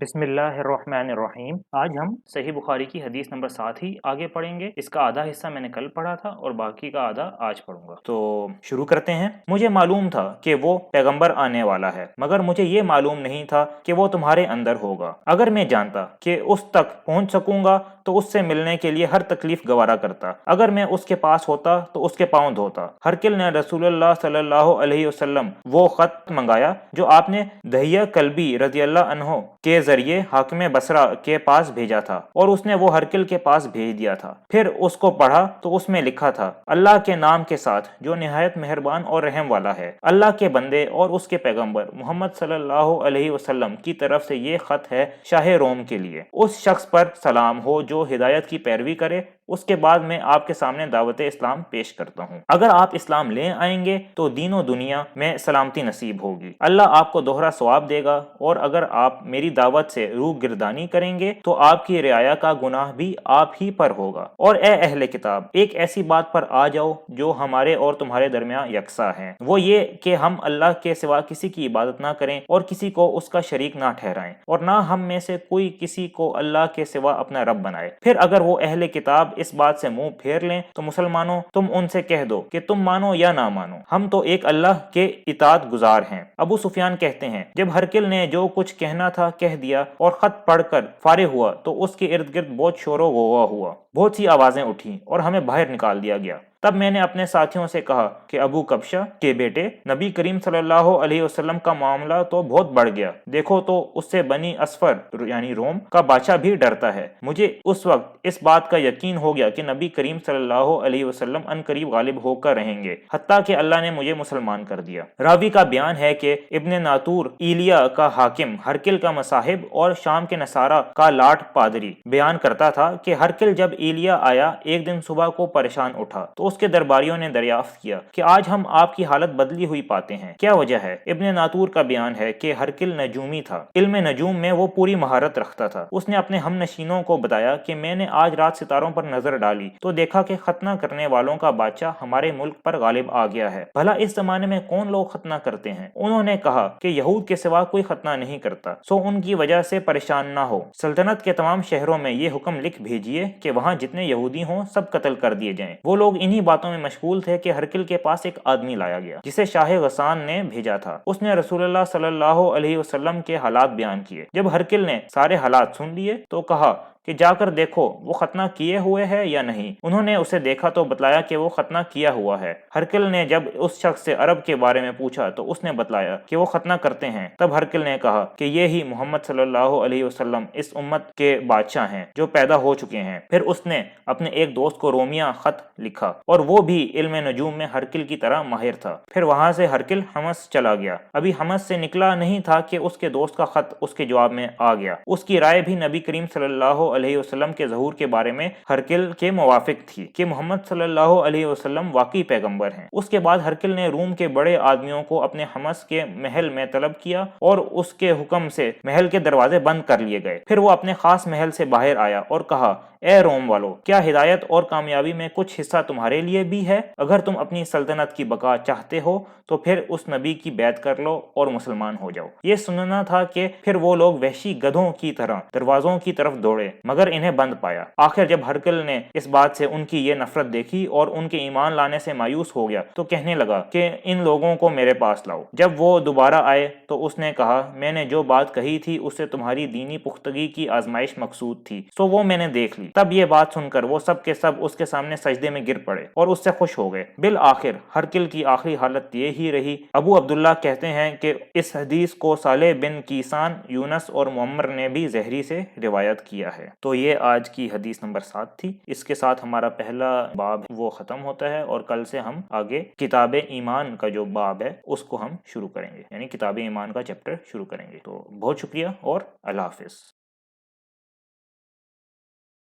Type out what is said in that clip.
بسم اللہ الرحمن الرحیم۔ آج ہم صحیح بخاری کی حدیث نمبر 7 ہی آگے پڑھیں گے۔ اس کا آدھا حصہ میں نے کل پڑھا تھا اور باقی کا آدھا آج پڑھوں گا۔ تو شروع کرتے ہیں۔ مجھے معلوم تھا کہ وہ پیغمبر آنے والا ہے، مگر مجھے یہ معلوم نہیں تھا کہ وہ تمہارے اندر ہوگا۔ اگر میں جانتا کہ اس تک پہنچ سکوں گا تو اس سے ملنے کے لیے ہر تکلیف گوارا کرتا۔ اگر میں اس کے پاس ہوتا تو اس کے پاؤں دھوتا۔ ہرقل نے رسول اللہ صلی اللہ علیہ وسلم وہ خط منگایا جو آپ نے دہیہ کلبی رضی اللہ عنہ کے ذریعے حاکم بصرہ کے پاس بھیجا تھا، اور اس نے وہ ہرقل کے پاس بھیج دیا تھا۔ پھر اس کو پڑھا تو اس میں لکھا تھا، اللہ کے نام کے ساتھ جو نہایت مہربان اور رحم والا ہے۔ اللہ کے بندے اور اس کے پیغمبر محمد صلی اللہ علیہ وسلم کی طرف سے یہ خط ہے شاہ روم کے لیے۔ اس شخص پر سلام ہو جو ہدایت کی پیروی کرے۔ اس کے بعد میں آپ کے سامنے دعوت اسلام پیش کرتا ہوں۔ اگر آپ اسلام لے آئیں گے تو دین و دنیا میں سلامتی نصیب ہوگی، اللہ آپ کو دوہرا ثواب دے گا، اور اگر آپ میری دعوت سے روح گردانی کریں گے تو آپ کی رعایا کا گناہ بھی آپ ہی پر ہوگا۔ اور اے اہل کتاب، ایک ایسی بات پر آ جاؤ جو ہمارے اور تمہارے درمیان یکساں ہے، وہ یہ کہ ہم اللہ کے سوا کسی کی عبادت نہ کریں اور کسی کو اس کا شریک نہ ٹھہرائیں، اور نہ ہم میں سے کوئی کسی کو اللہ کے سوا اپنا رب بنائے۔ پھر اگر وہ اہل کتاب اس بات سے منہ پھیر لیں تو مسلمانوں، تم ان سے کہہ دو کہ تم مانو یا نہ مانو، ہم تو ایک اللہ کے اطاعت گزار ہیں۔ ابو سفیان کہتے ہیں، جب ہرقل نے جو کچھ کہنا تھا کہہ دیا اور خط پڑھ کر فارغ ہوا تو اس کے ارد گرد بہت شور و غوغا ہوا، بہت سی آوازیں اٹھیں اور ہمیں باہر نکال دیا گیا۔ تب میں نے اپنے ساتھیوں سے کہا کہ ابو کبشہ کے بیٹے، نبی کریم صلی اللہ علیہ وسلم کا معاملہ تو بہت بڑھ گیا، دیکھو تو اس سے بنی اصفر یعنی روم کا بادشاہ بھی ڈرتا ہے۔ مجھے اس وقت اس بات کا یقین ہو گیا کہ نبی کریم صلی اللہ علیہ وسلم ان قریب غالب ہو کر رہیں گے، حتیٰ کہ اللہ نے مجھے مسلمان کر دیا۔ راوی کا بیان ہے کہ ابن ناطور ایلیا کا حاکم، ہرقل کا مصاحب اور شام کے نصارہ کا لاٹ پادری بیان کرتا تھا کہ ہرقل جب ایلیا آیا ایک دن صبح کو پریشان اٹھا تو اس کے درباریوں نے دریافت کیا کہ آج ہم آپ کی حالت بدلی ہوئی پاتے ہیں، کیا وجہ ہے؟ ابن ناطور کا بیان ہے کہ ہرقل نجومی تھا، علم نجوم میں وہ پوری مہارت رکھتا تھا۔ اس نے اپنے ہم نشینوں کو بتایا کہ میں نے آج رات ستاروں پر نظر ڈالی تو دیکھا کہ ختنہ کرنے والوں کا بادشاہ ہمارے ملک پر غالب آ گیا ہے، بھلا اس زمانے میں کون لوگ ختنہ کرتے ہیں؟ انہوں نے کہا کہ یہود کے سوا کوئی ختنہ نہیں کرتا، سو ان کی وجہ سے پریشان نہ ہو۔ سلطنت کے تمام شہروں میں یہ حکم لکھ بھیجیے کہ وہاں جتنے یہودی ہوں سب قتل کر دیے جائیں۔ وہ لوگ انہی باتوں میں مشغول تھے کہ ہرقل کے پاس ایک آدمی لایا گیا جسے شاہ غسان نے بھیجا تھا۔ اس نے رسول اللہ صلی اللہ علیہ وسلم کے حالات بیان کیے۔ جب ہرقل نے سارے حالات سن لیے تو کہا کہ جا کر دیکھو وہ ختنہ کیے ہوئے ہے یا نہیں۔ انہوں نے اسے دیکھا تو بتلایا کہ وہ ختنہ کیا ہوا ہے۔ ہرقل نے جب اس شخص سے عرب کے بارے میں پوچھا تو اس نے بتلایا کہ وہ ختنہ کرتے ہیں۔ تب ہرقل نے کہا کہ یہ ہی محمد صلی اللہ علیہ وسلم اس امت کے بادشاہ ہیں جو پیدا ہو چکے ہیں۔ پھر اس نے اپنے ایک دوست کو رومیہ خط لکھا، اور وہ بھی علم نجوم میں ہرقل کی طرح ماہر تھا۔ پھر وہاں سے ہرقل حمص چلا گیا، ابھی حمص سے نکلا نہیں تھا کہ اس کے دوست کا خط اس کے جواب میں آ گیا۔ اس کی رائے بھی نبی کریم صلی اللہ علیہ وسلم کے ظہور کے بارے میں ہرقل کے موافق تھی کہ محمد صلی اللہ علیہ وسلم واقعی پیغمبر ہیں۔ اس کے بعد ہرقل نے روم کے بڑے آدمیوں کو اپنے حمص کے محل میں طلب کیا اور اس کے حکم سے محل کے دروازے بند کر لیے گئے۔ پھر وہ اپنے خاص محل سے باہر آیا اور کہا، اے روم والو، کیا ہدایت اور کامیابی میں کچھ حصہ تمہارے لیے بھی ہے؟ اگر تم اپنی سلطنت کی بقا چاہتے ہو تو پھر اس نبی کی بیعت کر لو اور مسلمان ہو جاؤ۔ یہ سننا تھا کہ پھر وہ لوگ وحشی گدھوں کی طرح دروازوں کی طرف دوڑے، مگر انہیں بند پایا۔ آخر جب ہرقل نے اس بات سے ان کی یہ نفرت دیکھی اور ان کے ایمان لانے سے مایوس ہو گیا تو کہنے لگا کہ ان لوگوں کو میرے پاس لاؤ۔ جب وہ دوبارہ آئے تو اس نے کہا، میں نے جو بات کہی تھی اس سے تمہاری دینی پختگی کی آزمائش مقصود تھی، سو وہ میں نے دیکھ لی۔ تب یہ بات سن کر وہ سب کے سب اس کے سامنے سجدے میں گر پڑے اور اس سے خوش ہو گئے۔ بالآخر ہرقل کی آخری حالت یہ ہی رہی۔ ابو عبداللہ کہتے ہیں کہ اس حدیث کو صالح بن کیسان، یونس اور معمر نے بھی زہری سے روایت کیا ہے۔ تو یہ آج کی حدیث نمبر 7 تھی۔ اس کے ساتھ ہمارا پہلا باب وہ ختم ہوتا ہے، اور کل سے ہم آگے کتاب ایمان کا جو باب ہے اس کو ہم شروع کریں گے، یعنی کتاب ایمان کا چیپٹر شروع کریں گے۔ تو بہت شکریہ اور اللہ حافظ۔